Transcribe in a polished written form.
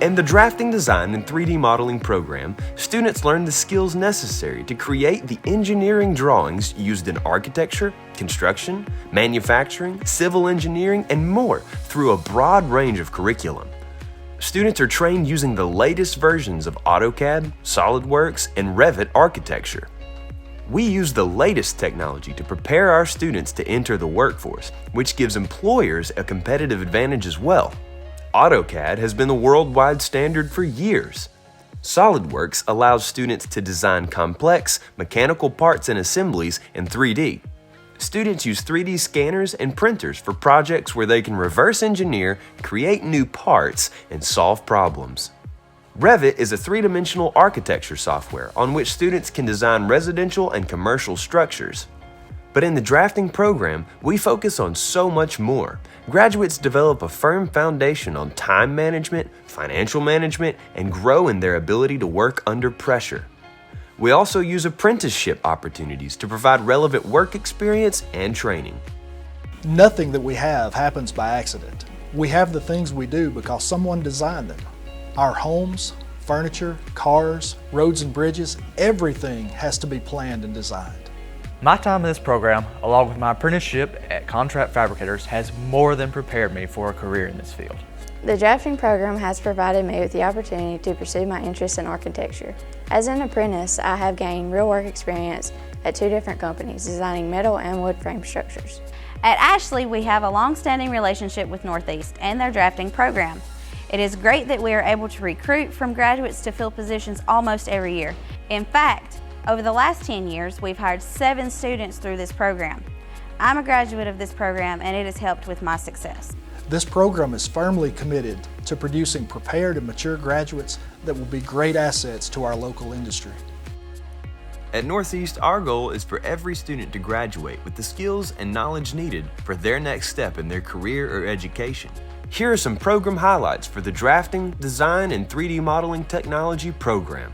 In the Drafting, Design, and 3D Modeling program, students learn the skills necessary to create the engineering drawings used in architecture, construction, manufacturing, civil engineering, and more through a broad range of curriculum. Students are trained using the latest versions of AutoCAD, SolidWorks, and Revit Architecture. We use the latest technology to prepare our students to enter the workforce, which gives employers a competitive advantage as well. AutoCAD has been the worldwide standard for years. SolidWorks allows students to design complex mechanical parts and assemblies in 3D. Students use 3D scanners and printers for projects where they can reverse engineer, create new parts, and solve problems. Revit is a three-dimensional architecture software on which students can design residential and commercial structures. But in the drafting program, we focus on so much more. Graduates develop a firm foundation on time management, financial management, and grow in their ability to work under pressure. We also use apprenticeship opportunities to provide relevant work experience and training. Nothing that we have happens by accident. We have the things we do because someone designed them. Our homes, furniture, cars, roads and bridges, everything has to be planned and designed. My time in this program, along with my apprenticeship at Contract Fabricators, has more than prepared me for a career in this field. The drafting program has provided me with the opportunity to pursue my interest in architecture. As an apprentice, I have gained real work experience at 2 different companies designing metal and wood frame structures. At Ashley, we have a long-standing relationship with Northeast and their drafting program. It is great that we are able to recruit from graduates to fill positions almost every year. In fact, over the last 10 years, we've hired 7 students through this program. I'm a graduate of this program and it has helped with my success. This program is firmly committed to producing prepared and mature graduates that will be great assets to our local industry. At Northeast, our goal is for every student to graduate with the skills and knowledge needed for their next step in their career or education. Here are some program highlights for the Drafting, Design, and 3D Modeling Technology program.